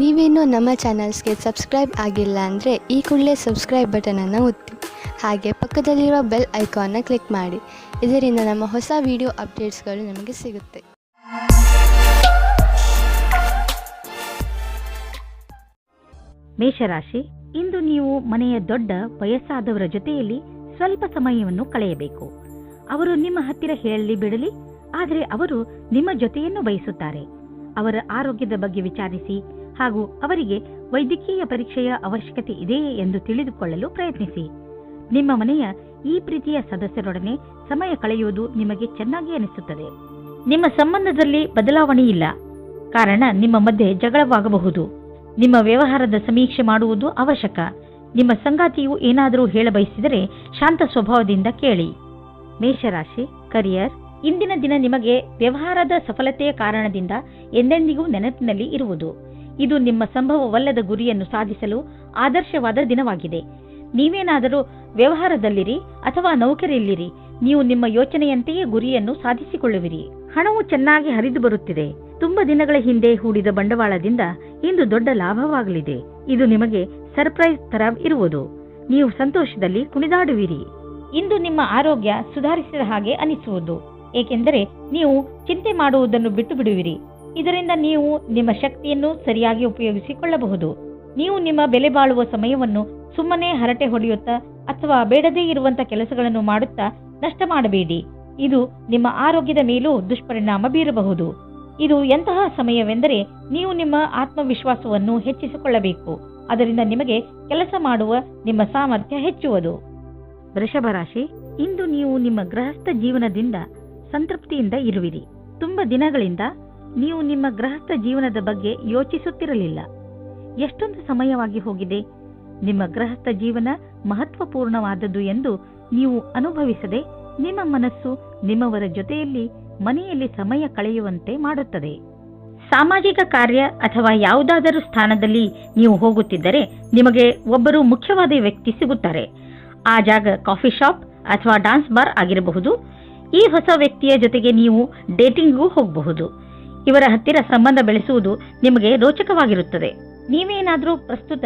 ನೀವೇನೂ ನಮ್ಮ ಚಾನಲ್ಸ್ಗೆ ಸಬ್ಸ್ಕ್ರೈಬ್ ಆಗಿಲ್ಲ ಅಂದರೆ ಈ ಕೂಡಲೇ ಸಬ್ಸ್ಕ್ರೈಬ್ ಬಟನನ್ನು ಒತ್ತಿ ಹಾಗೆ ಪಕ್ಕದಲ್ಲಿರುವ ಬೆಲ್ ಐಕಾನ್ನ ಕ್ಲಿಕ್ ಮಾಡಿ. ಇದರಿಂದ ನಮ್ಮ ಹೊಸ ವಿಡಿಯೋ ಅಪ್ಡೇಟ್ಸ್ಗಳು ನಿಮಗೆ ಸಿಗುತ್ತೆ. ಮೇಷರಾಶಿ, ಇಂದು ನೀವು ಮನೆಯ ದೊಡ್ಡ ವಯಸ್ಸಾದವರ ಜೊತೆಯಲ್ಲಿ ಸ್ವಲ್ಪ ಸಮಯವನ್ನು ಕಳೆಯಬೇಕು. ಅವರು ನಿಮ್ಮ ಹತ್ತಿರ ಹೇಳಲಿ ಬಿಡಲಿ, ಆದರೆ ಅವರು ನಿಮ್ಮ ಜೊತೆಯನ್ನು ಬಯಸುತ್ತಾರೆ. ಅವರ ಆರೋಗ್ಯದ ಬಗ್ಗೆ ವಿಚಾರಿಸಿ ಹಾಗೂ ಅವರಿಗೆ ವೈದ್ಯಕೀಯ ಪರೀಕ್ಷೆಯ ಅವಶ್ಯಕತೆ ಇದೆಯೇ ಎಂದು ತಿಳಿದುಕೊಳ್ಳಲು ಪ್ರಯತ್ನಿಸಿ. ನಿಮ್ಮ ಮನೆಯ ಈ ಪ್ರೀತಿಯ ಸದಸ್ಯರೊಡನೆ ಸಮಯ ಕಳೆಯುವುದು ನಿಮಗೆ ಚೆನ್ನಾಗಿ ಅನಿಸುತ್ತದೆ. ನಿಮ್ಮ ಸಂಬಂಧದಲ್ಲಿ ಬದಲಾವಣೆ ಇಲ್ಲ, ಕಾರಣ ನಿಮ್ಮ ಮಧ್ಯೆ ಜಗಳವಾಗಬಹುದು. ನಿಮ್ಮ ವ್ಯವಹಾರದ ಸಮೀಕ್ಷೆ ಮಾಡುವುದು ಅವಶ್ಯಕ. ನಿಮ್ಮ ಸಂಗಾತಿಯು ಏನಾದರೂ ಹೇಳಬಯಸಿದರೆ ಶಾಂತ ಸ್ವಭಾವದಿಂದ ಕೇಳಿ. ಮೇಷರಾಶಿ, ಕರಿಯರ್. ಇಂದಿನ ದಿನ ನಿಮಗೆ ವ್ಯವಹಾರದ ಸಫಲತೆಯ ಕಾರಣದಿಂದ ಎಂದೆಂದಿಗೂ ನೆನಪಿನಲ್ಲಿ ಇರುವುದು. ಇದು ನಿಮ್ಮ ಸಂಭವವಲ್ಲದ ಗುರಿಯನ್ನು ಸಾಧಿಸಲು ಆದರ್ಶವಾದ ದಿನವಾಗಿದೆ. ನೀವೇನಾದರೂ ವ್ಯವಹಾರದಲ್ಲಿರಿ ಅಥವಾ ನೌಕರಿಯಲ್ಲಿರಿ, ನೀವು ನಿಮ್ಮ ಯೋಚನೆಯಂತೆಯೇ ಗುರಿಯನ್ನು ಸಾಧಿಸಿಕೊಳ್ಳುವಿರಿ. ಹಣವು ಚೆನ್ನಾಗಿ ಹರಿದು ಬರುತ್ತಿದೆ. ತುಂಬಾ ದಿನಗಳ ಹಿಂದೆ ಹೂಡಿದ ಬಂಡವಾಳದಿಂದ ಇಂದು ದೊಡ್ಡ ಲಾಭವಾಗಲಿದೆ. ಇದು ನಿಮಗೆ ಸರ್ಪ್ರೈಸ್ ತರ ಇರುವುದು. ನೀವು ಸಂತೋಷದಲ್ಲಿ ಕುಣಿದಾಡುವಿರಿ. ಇಂದು ನಿಮ್ಮ ಆರೋಗ್ಯ ಸುಧಾರಿಸಿದ ಹಾಗೆ ಅನಿಸುವುದು, ಏಕೆಂದರೆ ನೀವು ಚಿಂತೆ ಮಾಡುವುದನ್ನು ಬಿಟ್ಟು ಬಿಡುವಿರಿ. ಇದರಿಂದ ನೀವು ನಿಮ್ಮ ಶಕ್ತಿಯನ್ನು ಸರಿಯಾಗಿ ಉಪಯೋಗಿಸಿಕೊಳ್ಳಬಹುದು. ನೀವು ನಿಮ್ಮ ಬೆಲೆ ಬಾಳುವ ಸಮಯವನ್ನು ಸುಮ್ಮನೆ ಹರಟೆ ಹೊಡೆಯುತ್ತಾ ಅಥವಾ ಬೇಡದೇ ಇರುವಂತ ಕೆಲಸಗಳನ್ನು ಮಾಡುತ್ತಾ ನಷ್ಟ ಮಾಡಬೇಡಿ. ಇದು ನಿಮ್ಮ ಆರೋಗ್ಯದ ಮೇಲೂ ದುಷ್ಪರಿಣಾಮ ಬೀರಬಹುದು. ಇದು ಎಂತಹ ಸಮಯವೆಂದರೆ ನೀವು ನಿಮ್ಮ ಆತ್ಮವಿಶ್ವಾಸವನ್ನು ಹೆಚ್ಚಿಸಿಕೊಳ್ಳಬೇಕು. ಅದರಿಂದ ನಿಮಗೆ ಕೆಲಸ ಮಾಡುವ ನಿಮ್ಮ ಸಾಮರ್ಥ್ಯ ಹೆಚ್ಚುವುದು. ವೃಷಭ ರಾಶಿ, ಇಂದು ನೀವು ನಿಮ್ಮ ಗೃಹಸ್ಥ ಜೀವನದಿಂದ ಸಂತೃಪ್ತಿಯಿಂದ ಇರುವಿರಿ. ತುಂಬಾ ದಿನಗಳಿಂದ ನೀವು ನಿಮ್ಮ ಗೃಹಸ್ಥ ಜೀವನದ ಬಗ್ಗೆ ಯೋಚಿಸುತ್ತಿರಲಿಲ್ಲ. ಎಷ್ಟೊಂದು ಸಮಯವಾಗಿ ಹೋಗಿದೆ. ನಿಮ್ಮ ಗೃಹಸ್ಥ ಜೀವನ ಮಹತ್ವಪೂರ್ಣವಾದದ್ದು ಎಂದು ನೀವು ಅನುಭವಿಸದೆ ನಿಮ್ಮ ಮನಸ್ಸು ನಿಮ್ಮವರ ಜೊತೆಯಲ್ಲಿ ಮನೆಯಲ್ಲಿ ಸಮಯ ಕಳೆಯುವಂತೆ ಮಾಡುತ್ತದೆ. ಸಾಮಾಜಿಕ ಕಾರ್ಯ ಅಥವಾ ಯಾವುದಾದರೂ ಸ್ಥಾನದಲ್ಲಿ ನೀವು ಹೋಗುತ್ತಿದ್ದರೆ ನಿಮಗೆ ಒಬ್ಬರು ಮುಖ್ಯವಾದ ವ್ಯಕ್ತಿ ಸಿಗುತ್ತಾರೆ. ಆ ಜಾಗ ಕಾಫಿ ಶಾಪ್ ಅಥವಾ ಡಾನ್ಸ್ ಬಾರ್ ಆಗಿರಬಹುದು. ಈ ಹೊಸ ವ್ಯಕ್ತಿಯ ಜೊತೆಗೆ ನೀವು ಡೇಟಿಂಗ್ಗೂ ಹೋಗಬಹುದು. ಇವರ ಹತ್ತಿರ ಸಂಬಂಧ ಬೆಳೆಸುವುದು ನಿಮಗೆ ರೋಚಕವಾಗಿರುತ್ತದೆ. ನೀವೇನಾದರೂ ಪ್ರಸ್ತುತ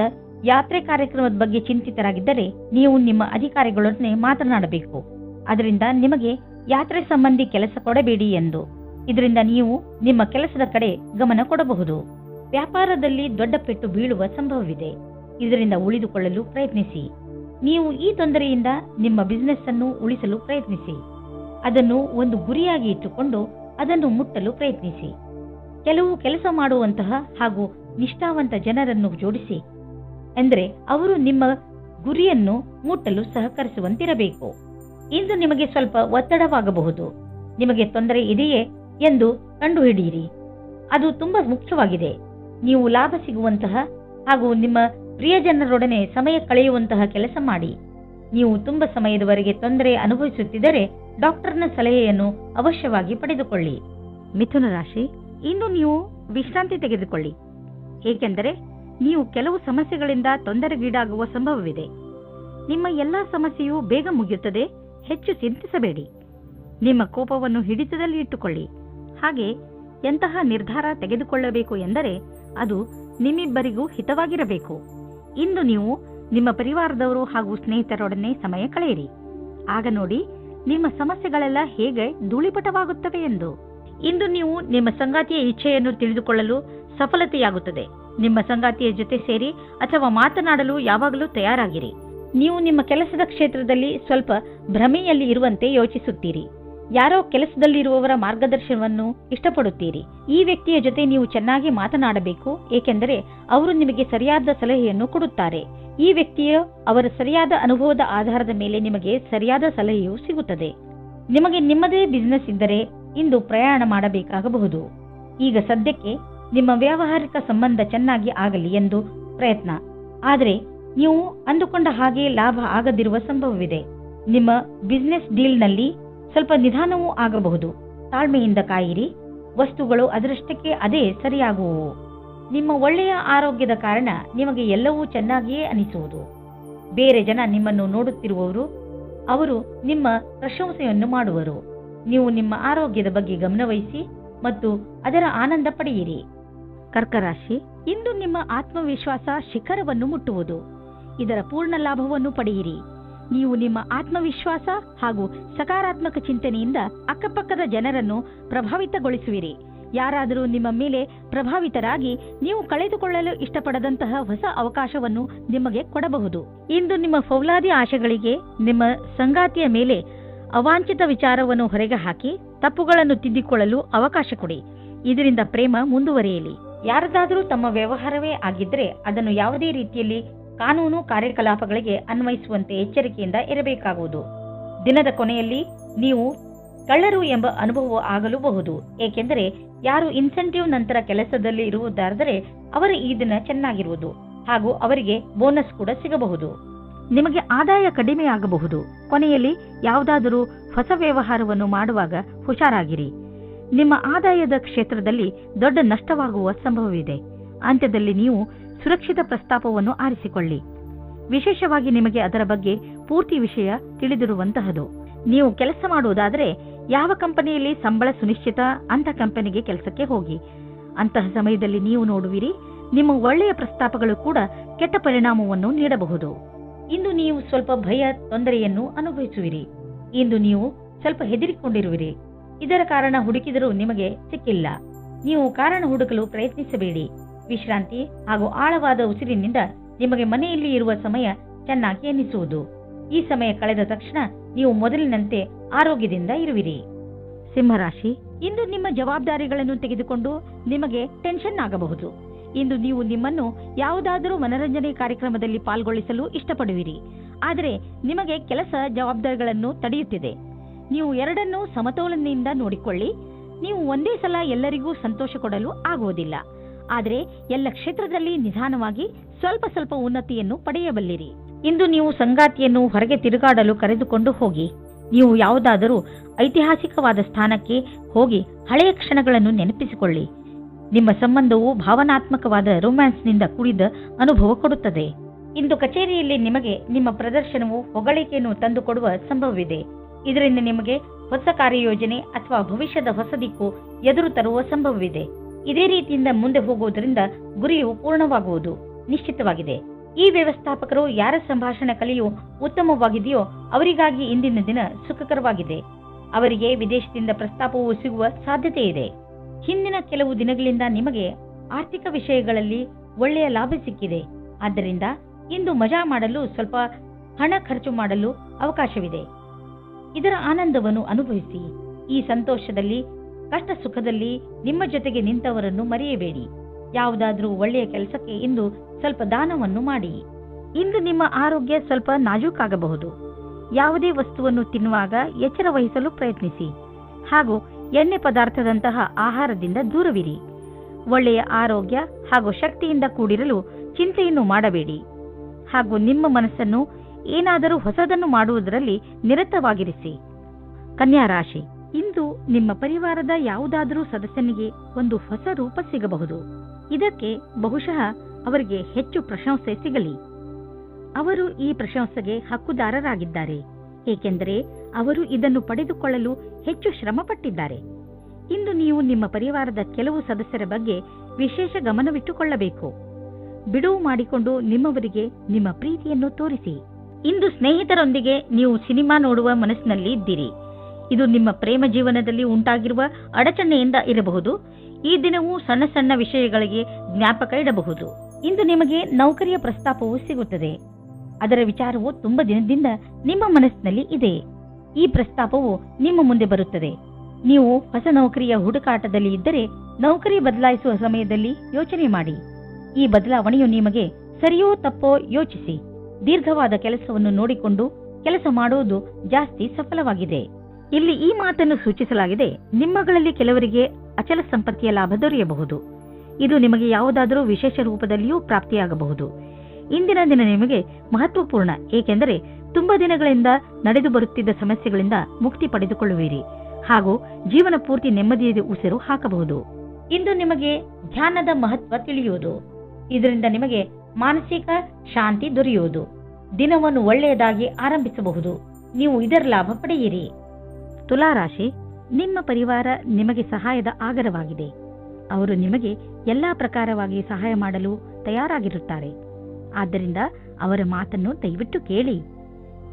ಯಾತ್ರೆ ಕಾರ್ಯಕ್ರಮದ ಬಗ್ಗೆ ಚಿಂತಿತರಾಗಿದ್ದರೆ ನೀವು ನಿಮ್ಮ ಅಧಿಕಾರಿಗಳೊಡನೆ ಮಾತನಾಡಬೇಕು. ಅದರಿಂದ ನಿಮಗೆ ಯಾತ್ರೆ ಸಂಬಂಧಿ ಕೆಲಸ ಕೊಡಬೇಡಿ ಎಂದು. ಇದರಿಂದ ನೀವು ನಿಮ್ಮ ಕೆಲಸದ ಕಡೆ ಗಮನ ಕೊಡಬಹುದು. ವ್ಯಾಪಾರದಲ್ಲಿ ದೊಡ್ಡ ಪೆಟ್ಟು ಬೀಳುವ ಸಂಭವವಿದೆ. ಇದರಿಂದ ಉಳಿದುಕೊಳ್ಳಲು ಪ್ರಯತ್ನಿಸಿ. ನೀವು ಈ ತೊಂದರೆಯಿಂದ ನಿಮ್ಮ ಬಿಸಿನೆಸ್ ಅನ್ನು ಉಳಿಸಲು ಪ್ರಯತ್ನಿಸಿ. ಅದನ್ನು ಒಂದು ಗುರಿಯಾಗಿ ಇಟ್ಟುಕೊಂಡು ಅದನ್ನು ಮುಟ್ಟಲು ಪ್ರಯತ್ನಿಸಿ. ಕೆಲವು ಕೆಲಸ ಮಾಡುವಂತಹ ಹಾಗೂ ನಿಷ್ಠಾವಂತ ಜನರನ್ನು ಜೋಡಿಸಿ, ಎಂದರೆ ಅವರು ನಿಮ್ಮ ಗುರಿಯನ್ನು ಮುಟ್ಟಲು ಸಹಕರಿಸುವಂತಿರಬೇಕು. ಇಂದು ನಿಮಗೆ ಸ್ವಲ್ಪ ಒತ್ತಡವಾಗಬಹುದು. ನಿಮಗೆ ತೊಂದರೆ ಇದೆಯೇ ಎಂದು ಕಂಡುಹಿಡಿಯಿರಿ. ಅದು ತುಂಬಾ ಮುಖ್ಯವಾಗಿದೆ. ನೀವು ಲಾಭ ಸಿಗುವಂತಹ ಹಾಗೂ ನಿಮ್ಮ ಪ್ರಿಯಜನರೊಡನೆ ಸಮಯ ಕಳೆಯುವಂತಹ ಕೆಲಸ ಮಾಡಿ. ನೀವು ತುಂಬಾ ಸಮಯದವರೆಗೆ ತೊಂದರೆ ಅನುಭವಿಸುತ್ತಿದ್ದರೆ ಡಾಕ್ಟರ್ನ ಸಲಹೆಯನ್ನು ಅವಶ್ಯವಾಗಿ ಪಡೆದುಕೊಳ್ಳಿ. ಮಿಥುನ ರಾಶಿ, ಇಂದು ನೀವು ವಿಶ್ರಾಂತಿ ತೆಗೆದುಕೊಳ್ಳಿ, ಏಕೆಂದರೆ ನೀವು ಕೆಲವು ಸಮಸ್ಯೆಗಳಿಂದ ತೊಂದರೆಗೀಡಾಗುವ ಸಂಭವವಿದೆ. ನಿಮ್ಮ ಎಲ್ಲಾ ಸಮಸ್ಯೆಯು ಬೇಗ ಮುಗಿಯುತ್ತದೆ. ಹೆಚ್ಚು ಚಿಂತಿಸಬೇಡಿ. ನಿಮ್ಮ ಕೋಪವನ್ನು ಹಿಡಿತದಲ್ಲಿ ಇಟ್ಟುಕೊಳ್ಳಿ. ಹಾಗೆ ಎಂತಹ ನಿರ್ಧಾರ ತೆಗೆದುಕೊಳ್ಳಬೇಕು ಎಂದರೆ ಅದು ನಿಮ್ಮಿಬ್ಬರಿಗೂ ಹಿತವಾಗಿರಬೇಕು. ಇಂದು ನೀವು ನಿಮ್ಮ ಪರಿವಾರದವರು ಹಾಗೂ ಸ್ನೇಹಿತರೊಡನೆ ಸಮಯ ಕಳೆಯಿರಿ. ಆಗ ನೋಡಿ ನಿಮ್ಮ ಸಮಸ್ಯೆಗಳೆಲ್ಲ ಹೇಗೆ ಧೂಳಿಪಟವಾಗುತ್ತವೆ ಎಂದು. ಇಂದು ನೀವು ನಿಮ್ಮ ಸಂಗಾತಿಯ ಇಚ್ಛೆಯನ್ನು ತಿಳಿದುಕೊಳ್ಳಲು ಸಫಲತೆಯಾಗುತ್ತದೆ. ನಿಮ್ಮ ಸಂಗಾತಿಯ ಜೊತೆ ಸೇರಿ ಅಥವಾ ಮಾತನಾಡಲು ಯಾವಾಗಲೂ ತಯಾರಾಗಿರಿ. ನೀವು ನಿಮ್ಮ ಕೆಲಸದ ಕ್ಷೇತ್ರದಲ್ಲಿ ಸ್ವಲ್ಪ ಭ್ರಮೆಯಲ್ಲಿ ಇರುವಂತೆ ಯೋಚಿಸುತ್ತೀರಿ. ಯಾರೋ ಕೆಲಸದಲ್ಲಿರುವವರ ಮಾರ್ಗದರ್ಶನವನ್ನು ಇಷ್ಟಪಡುತ್ತೀರಿ. ಈ ವ್ಯಕ್ತಿಯ ಜೊತೆ ನೀವು ಚೆನ್ನಾಗಿ ಮಾತನಾಡಬೇಕು, ಏಕೆಂದರೆ ಅವರು ನಿಮಗೆ ಸರಿಯಾದ ಸಲಹೆಯನ್ನು ಕೊಡುತ್ತಾರೆ. ಈ ವ್ಯಕ್ತಿಯ ಅವರ ಸರಿಯಾದ ಅನುಭವದ ಆಧಾರದ ಮೇಲೆ ನಿಮಗೆ ಸರಿಯಾದ ಸಲಹೆಯು ಸಿಗುತ್ತದೆ. ನಿಮಗೆ ನಿಮ್ಮದೇ ಬಿಸಿನೆಸ್ ಇದ್ದರೆ ಇಂದು ಪ್ರಯಾಣ ಮಾಡಬೇಕಾಗಬಹುದು. ಈಗ ಸದ್ಯಕ್ಕೆ ನಿಮ್ಮ ವ್ಯಾವಹಾರಿಕ ಸಂಬಂಧ ಚೆನ್ನಾಗಿ ಆಗಲಿ ಎಂದು ಪ್ರಯತ್ನ. ಆದರೆ ನೀವು ಅಂದುಕೊಂಡ ಹಾಗೆ ಲಾಭ ಆಗದಿರುವ ಸಂಭವವಿದೆ. ನಿಮ್ಮ ಬಿಸಿನೆಸ್ ಡೀಲ್ನಲ್ಲಿ ಸ್ವಲ್ಪ ನಿಧಾನವೂ ಆಗಬಹುದು. ತಾಳ್ಮೆಯಿಂದ ಕಾಯಿರಿ. ವಸ್ತುಗಳು ಅದರಷ್ಟಕ್ಕೆ ಅದೇ ಸರಿಯಾಗುವು. ನಿಮ್ಮ ಒಳ್ಳೆಯ ಆರೋಗ್ಯದ ಕಾರಣ ನಿಮಗೆ ಎಲ್ಲವೂ ಚೆನ್ನಾಗಿಯೇ ಅನಿಸುವುದು. ಬೇರೆ ಜನ ನಿಮ್ಮನ್ನು ನೋಡುತ್ತಿರುವವರು, ಅವರು ನಿಮ್ಮ ಪ್ರಶಂಸೆಯನ್ನು ಮಾಡುವರು. ನೀವು ನಿಮ್ಮ ಆರೋಗ್ಯದ ಬಗ್ಗೆ ಗಮನವಹಿಸಿ ಮತ್ತು ಅದರ ಆನಂದ ಪಡೆಯಿರಿ. ಕರ್ಕರಾಶಿ, ಇಂದು ನಿಮ್ಮ ಆತ್ಮವಿಶ್ವಾಸ ಶಿಖರವನ್ನು ಮುಟ್ಟುವುದು. ಇದರ ಪೂರ್ಣ ಲಾಭವನ್ನು ಪಡೆಯಿರಿ. ನೀವು ನಿಮ್ಮ ಆತ್ಮವಿಶ್ವಾಸ ಹಾಗೂ ಸಕಾರಾತ್ಮಕ ಚಿಂತನೆಯಿಂದ ಅಕ್ಕಪಕ್ಕದ ಜನರನ್ನು ಪ್ರಭಾವಿತಗೊಳಿಸುವಿರಿ. ಯಾರಾದರೂ ನಿಮ್ಮ ಮೇಲೆ ಪ್ರಭಾವಿತರಾಗಿ ನೀವು ಕಳೆದುಕೊಳ್ಳಲು ಇಷ್ಟಪಡದಂತಹ ಹೊಸ ಅವಕಾಶವನ್ನು ನಿಮಗೆ ಕೊಡಬಹುದು. ಇಂದು ನಿಮ್ಮ ಫೌಲಾದಿ ಆಶೆಗಳಿಗೆ ನಿಮ್ಮ ಸಂಗಾತಿಯ ಮೇಲೆ ಅವಾಂಛಿತ ವಿಚಾರವನ್ನು ಹೊರಗೆ ಹಾಕಿ ತಪ್ಪುಗಳನ್ನು ತಿದ್ದಿಕೊಳ್ಳಲು ಅವಕಾಶ ಕೊಡಿ. ಇದರಿಂದ ಪ್ರೇಮ ಮುಂದುವರಿಯಲಿ. ಯಾರದಾದರೂ ತಮ್ಮ ವ್ಯವಹಾರವೇ ಆಗಿದ್ದರೆ ಅದನ್ನು ಯಾವುದೇ ರೀತಿಯಲ್ಲಿ ಕಾನೂನು ಕಾರ್ಯಕಲಾಪಗಳಿಗೆ ಅನ್ವಯಿಸುವಂತೆ ಎಚ್ಚರಿಕೆಯಿಂದ ಇರಬೇಕಾಗುವುದು. ದಿನದ ಕೊನೆಯಲ್ಲಿ ನೀವು ಕಳ್ಳರು ಎಂಬ ಅನುಭವ ಆಗಲೂಬಹುದು. ಏಕೆಂದರೆ ಯಾರು ಇನ್ಸೆಂಟಿವ್ ನಂತರ ಕೆಲಸದಲ್ಲಿ ಇರುವುದಾದರೆ ಅವರ ಈ ದಿನ ಚೆನ್ನಾಗಿರುವುದು ಹಾಗೂ ಅವರಿಗೆ ಬೋನಸ್ ಕೂಡ ಸಿಗಬಹುದು. ನಿಮಗೆ ಆದಾಯ ಕಡಿಮೆಯಾಗಬಹುದು. ಕೊನೆಯಲ್ಲಿ ಯಾವುದಾದರೂ ಹೊಸ ವ್ಯವಹಾರವನ್ನು ಮಾಡುವಾಗ ಹುಷಾರಾಗಿರಿ. ನಿಮ್ಮ ಆದಾಯದ ಕ್ಷೇತ್ರದಲ್ಲಿ ದೊಡ್ಡ ನಷ್ಟವಾಗುವ ಸಂಭವವಿದೆ. ಅಂತ್ಯದಲ್ಲಿ ನೀವು ಸುರಕ್ಷಿತ ಪ್ರಸ್ತಾಪವನ್ನು ಆರಿಸಿಕೊಳ್ಳಿ. ವಿಶೇಷವಾಗಿ ನಿಮಗೆ ಅದರ ಬಗ್ಗೆ ಪೂರ್ತಿ ವಿಷಯ ತಿಳಿದಿರುವಂತಹದು. ನೀವು ಕೆಲಸ ಮಾಡುವುದಾದರೆ ಯಾವ ಕಂಪನಿಯಲ್ಲಿ ಸಂಬಳ ಸುನಿಶ್ಚಿತ ಅಂತ ಕಂಪನಿಗೆ ಕೆಲಸಕ್ಕೆ ಹೋಗಿ. ಅಂತಹ ಸಮಯದಲ್ಲಿ ನೀವು ನೋಡುವಿರಿ, ನಿಮ್ಮ ಒಳ್ಳೆಯ ಪ್ರಸ್ತಾಪಗಳು ಕೂಡ ಕೆಟ್ಟ ಪರಿಣಾಮವನ್ನು ನೀಡಬಹುದು. ಇಂದು ನೀವು ಸ್ವಲ್ಪ ಭಯ ತೊಂದರೆಯನ್ನು ಅನುಭವಿಸುವಿರಿ. ಇಂದು ನೀವು ಸ್ವಲ್ಪ ಹೆದರಿಕೊಂಡಿರುವಿರಿ. ಇದರ ಕಾರಣ ಹುಡುಕಿದರೂ ನಿಮಗೆ ಸಿಕ್ಕಿಲ್ಲ. ನೀವು ಕಾರಣ ಹುಡುಕಲು ಪ್ರಯತ್ನಿಸಬೇಡಿ. ವಿಶ್ರಾಂತಿ ಹಾಗೂ ಆಳವಾದ ಉಸಿರಿನಿಂದ ನಿಮಗೆ ಮನೆಯಲ್ಲಿ ಇರುವ ಸಮಯ ಚೆನ್ನಾಗಿ ಎನ್ನಿಸುವುದು. ಈ ಸಮಯ ಕಳೆದ ತಕ್ಷಣ ನೀವು ಮೊದಲಿನಂತೆ ಆರೋಗ್ಯದಿಂದ ಇರುವಿರಿ. ಸಿಂಹರಾಶಿ, ಇಂದು ನಿಮ್ಮ ಜವಾಬ್ದಾರಿಗಳನ್ನು ತೆಗೆದುಕೊಂಡು ನಿಮಗೆ ಟೆನ್ಷನ್ ಆಗಬಹುದು. ಇಂದು ನೀವು ನಿಮ್ಮನ್ನು ಯಾವುದಾದರೂ ಮನರಂಜನೆ ಕಾರ್ಯಕ್ರಮದಲ್ಲಿ ಪಾಲ್ಗೊಳಿಸಲು ಇಷ್ಟಪಡುವಿರಿ. ಆದರೆ ನಿಮಗೆ ಕೆಲಸ ಜವಾಬ್ದಾರಿಗಳನ್ನು ತಡೆಯುತ್ತಿದೆ. ನೀವು ಎರಡನ್ನೂ ಸಮತೋಲನೆಯಿಂದ ನೋಡಿಕೊಳ್ಳಿ. ನೀವು ಒಂದೇ ಸಲ ಎಲ್ಲರಿಗೂ ಸಂತೋಷ ಕೊಡಲು ಆಗುವುದಿಲ್ಲ. ಆದರೆ ಎಲ್ಲ ಕ್ಷೇತ್ರದಲ್ಲಿ ನಿಧಾನವಾಗಿ ಸ್ವಲ್ಪ ಸ್ವಲ್ಪ ಉನ್ನತಿಯನ್ನು ಪಡೆಯಬಲ್ಲಿರಿ. ಇಂದು ನೀವು ಸಂಗಾತಿಯನ್ನು ಹೊರಗೆ ತಿರುಗಾಡಲು ಕರೆದುಕೊಂಡು ಹೋಗಿ. ನೀವು ಯಾವುದಾದರೂ ಐತಿಹಾಸಿಕವಾದ ಸ್ಥಾನಕ್ಕೆ ಹೋಗಿ ಹಳೆಯ ಕ್ಷಣಗಳನ್ನು ನೆನಪಿಸಿಕೊಳ್ಳಿ. ನಿಮ್ಮ ಸಂಬಂಧವು ಭಾವನಾತ್ಮಕವಾದ ರೊಮ್ಯಾನ್ಸ್ನಿಂದ ಕೂಡಿದ ಅನುಭವ ಕೊಡುತ್ತದೆ. ಇಂದು ಕಚೇರಿಯಲ್ಲಿ ನಿಮಗೆ ನಿಮ್ಮ ಪ್ರದರ್ಶನವು ಹೊಗಳಿಕೆಯನ್ನು ತಂದುಕೊಡುವ ಸಂಭವವಿದೆ. ಇದರಿಂದ ನಿಮಗೆ ಹೊಸ ಕಾರ್ಯಯೋಜನೆ ಅಥವಾ ಭವಿಷ್ಯದ ಹೊಸ ದಿಕ್ಕು ಎದುರು ತರುವ ಸಂಭವವಿದೆ. ಇದೇ ರೀತಿಯಿಂದ ಮುಂದೆ ಹೋಗುವುದರಿಂದ ಗುರಿಯು ಪೂರ್ಣವಾಗುವುದು ನಿಶ್ಚಿತವಾಗಿದೆ. ಈ ವ್ಯವಸ್ಥಾಪಕರು ಯಾರ ಸಂಭಾಷಣೆ ಕಲಿಯು ಉತ್ತಮವಾಗಿದೆಯೋ ಅವರಿಗಾಗಿ ಇಂದಿನ ದಿನ ಸುಖಕರವಾಗಿದೆ. ಅವರಿಗೆ ವಿದೇಶದಿಂದ ಪ್ರಸ್ತಾಪವು ಸಿಗುವ ಸಾಧ್ಯತೆ ಇದೆ. ಹಿಂದಿನ ಕೆಲವು ದಿನಗಳಿಂದ ನಿಮಗೆ ಆರ್ಥಿಕ ವಿಷಯಗಳಲ್ಲಿ ಒಳ್ಳೆಯ ಲಾಭ ಸಿಕ್ಕಿದೆ. ಆದ್ದರಿಂದ ಇಂದು ಮಜಾ ಮಾಡಲು ಸ್ವಲ್ಪ ಹಣ ಖರ್ಚು ಮಾಡಲು ಅವಕಾಶವಿದೆ. ಇದರ ಆನಂದವನ್ನು ಅನುಭವಿಸಿ. ಈ ಸಂತೋಷದಲ್ಲಿ ಕಷ್ಟ ಸುಖದಲ್ಲಿ ನಿಮ್ಮ ಜೊತೆಗೆ ನಿಂತವರನ್ನು ಮರೆಯಬೇಡಿ. ಯಾವುದಾದ್ರೂ ಒಳ್ಳೆಯ ಕೆಲಸಕ್ಕೆ ಇಂದು ಸ್ವಲ್ಪ ದಾನವನ್ನು ಮಾಡಿ. ಇಂದು ನಿಮ್ಮ ಆರೋಗ್ಯ ಸ್ವಲ್ಪ ನಾಜೂಕಾಗಬಹುದು. ಯಾವುದೇ ವಸ್ತುವನ್ನು ತಿನ್ನುವಾಗ ಎಚ್ಚರ ವಹಿಸಲು ಪ್ರಯತ್ನಿಸಿ ಹಾಗೂ ಎಣ್ಣೆ ಪದಾರ್ಥದಂತಹ ಆಹಾರದಿಂದ ದೂರವಿರಿ. ಒಳ್ಳೆಯ ಆರೋಗ್ಯ ಹಾಗೂ ಶಕ್ತಿಯಿಂದ ಕೂಡಿರಲು ಚಿಂತೆಯನ್ನು ಮಾಡಬೇಡಿ ಹಾಗೂ ನಿಮ್ಮ ಮನಸ್ಸನ್ನು ಏನಾದರೂ ಹೊಸದನ್ನು ಮಾಡುವುದರಲ್ಲಿ ನಿರತವಾಗಿರಿಸಿ. ಕನ್ಯಾ ರಾಶಿ, ಇಂದು ನಿಮ್ಮ ಪರಿವಾರದ ಯಾವುದಾದರೂ ಸದಸ್ಯನಿಗೆ ಒಂದು ಹೊಸ ರೂಪ ಸಿಗಬಹುದು. ಇದಕ್ಕೆ ಬಹುಶಃ ಅವರಿಗೆ ಹೆಚ್ಚು ಪ್ರಶಂಸೆ ಸಿಗಲಿ. ಅವರು ಈ ಪ್ರಶಂಸೆಗೆ ಹಕ್ಕುದಾರರಾಗಿದ್ದಾರೆ, ಏಕೆಂದರೆ ಅವರು ಇದನ್ನು ಪಡೆದುಕೊಳ್ಳಲು ಹೆಚ್ಚು ಶ್ರಮಪಟ್ಟಿದ್ದಾರೆ. ಇಂದು ನೀವು ನಿಮ್ಮ ಪರಿವಾರದ ಕೆಲವು ಸದಸ್ಯರ ಬಗ್ಗೆ ವಿಶೇಷ ಗಮನವಿಟ್ಟುಕೊಳ್ಳಬೇಕು. ಬಿಡುವು ಮಾಡಿಕೊಂಡು ನಿಮ್ಮವರಿಗೆ ನಿಮ್ಮ ಪ್ರೀತಿಯನ್ನು ತೋರಿಸಿ. ಇಂದು ಸ್ನೇಹಿತರೊಂದಿಗೆ ನೀವು ಸಿನಿಮಾ ನೋಡುವ ಮನಸ್ಸಿನಲ್ಲಿ ಇದ್ದೀರಿ. ಇದು ನಿಮ್ಮ ಪ್ರೇಮ ಜೀವನದಲ್ಲಿ ಉಂಟಾಗಿರುವ ಅಡಚಣೆಯಿಂದ ಇರಬಹುದು. ಈ ದಿನವೂ ಸಣ್ಣ ಸಣ್ಣ ವಿಷಯಗಳಿಗೆ ಜ್ಞಾಪಕ ಇಡಬಹುದು. ಇಂದು ನಿಮಗೆ ನೌಕರಿಯ ಪ್ರಸ್ತಾಪವು ಸಿಗುತ್ತದೆ. ಅದರ ವಿಚಾರವು ತುಂಬ ದಿನದಿಂದ ನಿಮ್ಮ ಮನಸ್ಸಿನಲ್ಲಿ ಇದೆ. ಈ ಪ್ರಸ್ತಾಪವು ನಿಮ್ಮ ಮುಂದೆ ಬರುತ್ತದೆ. ನೀವು ಹೊಸ ನೌಕರಿಯ ಹುಡುಕಾಟದಲ್ಲಿ ಇದ್ದರೆ ನೌಕರಿ ಬದಲಾಯಿಸುವ ಸಮಯದಲ್ಲಿ ಯೋಚನೆ ಮಾಡಿ. ಈ ಬದಲಾವಣೆಯು ನಿಮಗೆ ಸರಿಯೋ ತಪ್ಪೋ ಯೋಚಿಸಿ. ದೀರ್ಘವಾದ ಕೆಲಸವನ್ನು ನೋಡಿಕೊಂಡು ಕೆಲಸ ಮಾಡುವುದು ಜಾಸ್ತಿ ಸಫಲವಾಗಿದೆ. ಇಲ್ಲಿ ಈ ಮಾತನ್ನು ಸೂಚಿಸಲಾಗಿದೆ, ನಿಮ್ಮಗಳಲ್ಲಿ ಕೆಲವರಿಗೆ ಅಚಲ ಸಂಪತ್ತಿಯ ಲಾಭ ದೊರೆಯಬಹುದು. ಇದು ನಿಮಗೆ ಯಾವುದಾದರೂ ವಿಶೇಷ ರೂಪದಲ್ಲಿಯೂ ಪ್ರಾಪ್ತಿಯಾಗಬಹುದು. ಇಂದಿನ ದಿನ ನಿಮಗೆ ಮಹತ್ವಪೂರ್ಣ, ಏಕೆಂದರೆ ತುಂಬಾ ದಿನಗಳಿಂದ ನಡೆದು ಬರುತ್ತಿದ್ದ ಸಮಸ್ಯೆಗಳಿಂದ ಮುಕ್ತಿ ಪಡೆದುಕೊಳ್ಳುವಿರಿ ಹಾಗೂ ಜೀವನ ಪೂರ್ತಿ ನೆಮ್ಮದಿಯ ಉಸಿರು ಹಾಕಬಹುದು. ಇಂದು ನಿಮಗೆ ಧ್ಯಾನದ ಮಹತ್ವ ತಿಳಿಯುವುದು. ಇದರಿಂದ ನಿಮಗೆ ಮಾನಸಿಕ ಶಾಂತಿ ದೊರೆಯುವುದು. ದಿನವನ್ನು ಒಳ್ಳೆಯದಾಗಿ ಆರಂಭಿಸಬಹುದು. ನೀವು ಇದರ ಲಾಭ ಪಡೆಯಿರಿ. ತುಲಾರಾಶಿ, ನಿಮ್ಮ ಪರಿವಾರ ನಿಮಗೆ ಸಹಾಯದ ಆಗರವಾಗಿದೆ. ಅವರು ನಿಮಗೆ ಎಲ್ಲಾ ಪ್ರಕಾರವಾಗಿ ಸಹಾಯ ಮಾಡಲು ತಯಾರಾಗಿರುತ್ತಾರೆ. ಆದ್ದರಿಂದ ಅವರ ಮಾತನ್ನು ದಯವಿಟ್ಟು ಕೇಳಿ.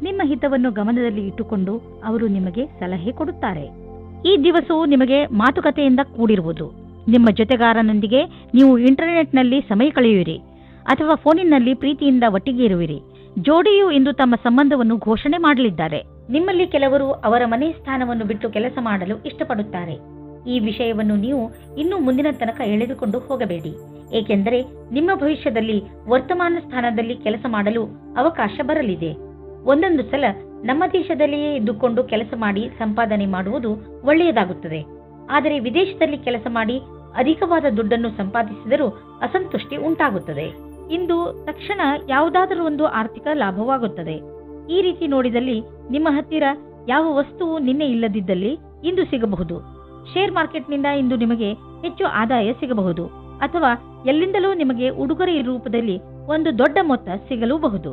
ನಿಮ್ಮ ಹಿತವನ್ನು ಗಮನದಲ್ಲಿ ಇಟ್ಟುಕೊಂಡು ಅವರು ನಿಮಗೆ ಸಲಹೆ ಕೊಡುತ್ತಾರೆ. ಈ ದಿವಸವು ನಿಮಗೆ ಮಾತುಕತೆಯಿಂದ ಕೂಡಿರುವುದು. ನಿಮ್ಮ ಜೊತೆಗಾರನೊಂದಿಗೆ ನೀವು ಇಂಟರ್ನೆಟ್ನಲ್ಲಿ ಸಮಯ ಕಳೆಯುವಿರಿ ಅಥವಾ ಫೋನಿನಲ್ಲಿ ಪ್ರೀತಿಯಿಂದ ಒಟ್ಟಿಗೆ ಇರುವಿರಿ. ಜೋಡಿಯು ಇಂದು ತಮ್ಮ ಸಂಬಂಧವನ್ನು ಘೋಷಣೆ ಮಾಡಲಿದ್ದಾರೆ. ನಿಮ್ಮಲ್ಲಿ ಕೆಲವರು ಅವರ ಮನೆ ಸ್ಥಾನವನ್ನು ಬಿಟ್ಟು ಕೆಲಸ ಮಾಡಲು ಇಷ್ಟಪಡುತ್ತಾರೆ. ಈ ವಿಷಯವನ್ನು ನೀವು ಇನ್ನೂ ಮುಂದಿನ ತನಕ ಎಳೆದುಕೊಂಡು ಹೋಗಬೇಡಿ, ಏಕೆಂದರೆ ನಿಮ್ಮ ಭವಿಷ್ಯದಲ್ಲಿ ವರ್ತಮಾನ ಸ್ಥಾನದಲ್ಲಿ ಕೆಲಸ ಮಾಡಲು ಅವಕಾಶ ಬರಲಿದೆ. ಒಂದೊಂದು ಸಲ ನಮ್ಮ ದೇಶದಲ್ಲಿಯೇ ಇದ್ದುಕೊಂಡು ಕೆಲಸ ಮಾಡಿ ಸಂಪಾದನೆ ಮಾಡುವುದು ಒಳ್ಳೆಯದಾಗುತ್ತದೆ. ಆದರೆ ವಿದೇಶದಲ್ಲಿ ಕೆಲಸ ಮಾಡಿ ಅಧಿಕವಾದ ದುಡ್ಡನ್ನು ಸಂಪಾದಿಸಿದರೂ ಅಸಂತುಷ್ಟಿ ಉಂಟಾಗುತ್ತದೆ. ಇಂದು ತಕ್ಷಣ ಯಾವುದಾದರೂ ಒಂದು ಆರ್ಥಿಕ ಲಾಭವಾಗುತ್ತದೆ. ಈ ರೀತಿ ನೋಡಿದಲ್ಲಿ ನಿಮ್ಮ ಹತ್ತಿರ ಯಾವ ವಸ್ತುವು ನಿನ್ನೆ ಇಲ್ಲದಿದ್ದಲ್ಲಿ ಇಂದು ಸಿಗಬಹುದು. ಶೇರ್ ಮಾರ್ಕೆಟ್ನಿಂದ ಇಂದು ನಿಮಗೆ ಹೆಚ್ಚು ಆದಾಯ ಸಿಗಬಹುದು, ಅಥವಾ ಎಲ್ಲಿಂದಲೂ ನಿಮಗೆ ಉಡುಗೊರೆ ರೂಪದಲ್ಲಿ ಒಂದು ದೊಡ್ಡ ಮೊತ್ತ ಸಿಗಲೂಬಹುದು.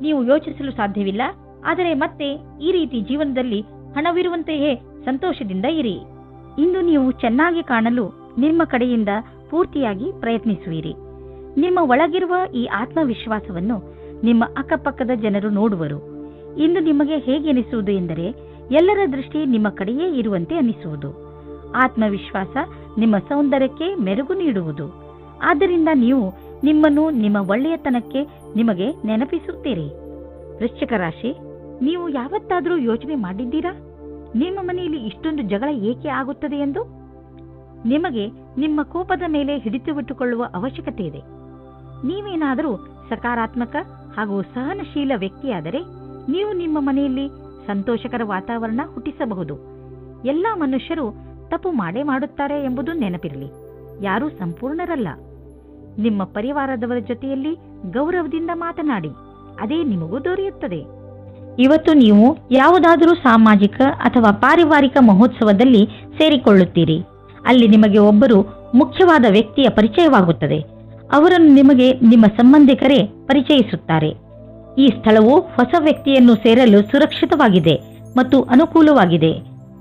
ನೀವು ಯೋಚಿಸಲು ಸಾಧ್ಯವಿಲ್ಲ, ಆದರೆ ಮತ್ತೆ ಈ ರೀತಿ ಜೀವನದಲ್ಲಿ ಹಣವಿರುವಂತೆಯೇ ಸಂತೋಷದಿಂದ ಇರಿ. ಇಂದು ನೀವು ಚೆನ್ನಾಗಿ ಕಾಣಲು ನಿಮ್ಮ ಕಡೆಯಿಂದ ಪೂರ್ತಿಯಾಗಿ ಪ್ರಯತ್ನಿಸುವಿರಿ. ನಿಮ್ಮ ಒಳಗಿರುವ ಈ ಆತ್ಮವಿಶ್ವಾಸವನ್ನು ನಿಮ್ಮ ಅಕ್ಕಪಕ್ಕದ ಜನರು ನೋಡುವರು. ಇಂದು ನಿಮಗೆ ಹೇಗೆ ಅನಿಸುವುದು ಎಂದರೆ ಎಲ್ಲರ ದೃಷ್ಟಿ ನಿಮ್ಮ ಕಡೆಯೇ ಇರುವಂತೆ ಅನಿಸುವುದು. ಆತ್ಮವಿಶ್ವಾಸ ನಿಮ್ಮ ಸೌಂದರ್ಯಕ್ಕೆ ಮೆರುಗು ನೀಡುವುದು. ಆದ್ದರಿಂದ ನೀವು ನಿಮ್ಮನ್ನು ನಿಮ್ಮ ಒಳ್ಳೆಯತನಕ್ಕೆ ನಿಮಗೆ ನೆನಪಿಸುತ್ತೀರಿ. ವೃಶ್ಚಿಕ ರಾಶಿ, ನೀವು ಯಾವತ್ತಾದರೂ ಯೋಚನೆ ಮಾಡಿದ್ದೀರಾ ನಿಮ್ಮ ಮನೆಯಲ್ಲಿ ಇಷ್ಟೊಂದು ಜಗಳ ಏಕೆ ಆಗುತ್ತದೆ ಎಂದು? ನಿಮಗೆ ನಿಮ್ಮ ಕೋಪದ ಮೇಲೆ ಹಿಡಿತವಿಟ್ಟುಕೊಳ್ಳುವ ಅವಶ್ಯಕತೆ ಇದೆ. ನೀವೇನಾದರೂ ಸಕಾರಾತ್ಮಕ ಹಾಗೂ ಸಹನಶೀಲ ವ್ಯಕ್ತಿಯಾದರೆ ನೀವು ನಿಮ್ಮ ಮನೆಯಲ್ಲಿ ಸಂತೋಷಕರ ವಾತಾವರಣ ಹುಟ್ಟಿಸಬಹುದು. ಎಲ್ಲ ಮನುಷ್ಯರು ತಪ್ಪು ಮಾಡೇ ಮಾಡುತ್ತಾರೆ ಎಂಬುದು ನೆನಪಿರಲಿ. ಯಾರೂ ಸಂಪೂರ್ಣರಲ್ಲ. ನಿಮ್ಮ ಪರಿವಾರದವರ ಜೊತೆಯಲ್ಲಿ ಗೌರವದಿಂದ ಮಾತನಾಡಿ, ಅದೇ ನಿಮಗೂ ದೊರೆಯುತ್ತದೆ. ಇವತ್ತು ನೀವು ಯಾವುದಾದರೂ ಸಾಮಾಜಿಕ ಅಥವಾ ಪಾರಿವಾರಿಕ ಮಹೋತ್ಸವದಲ್ಲಿ ಸೇರಿಕೊಳ್ಳುತ್ತೀರಿ. ಅಲ್ಲಿ ನಿಮಗೆ ಒಬ್ಬರು ಮುಖ್ಯವಾದ ವ್ಯಕ್ತಿಯ ಪರಿಚಯವಾಗುತ್ತದೆ. ಅವರನ್ನು ನಿಮಗೆ ನಿಮ್ಮ ಸಂಬಂಧಿಕರೇ ಪರಿಚಯಿಸುತ್ತಾರೆ. ಈ ಸ್ಥಳವು ಹೊಸ ವ್ಯಕ್ತಿಯನ್ನು ಸೇರಲು ಸುರಕ್ಷಿತವಾಗಿದೆ ಮತ್ತು ಅನುಕೂಲವಾಗಿದೆ,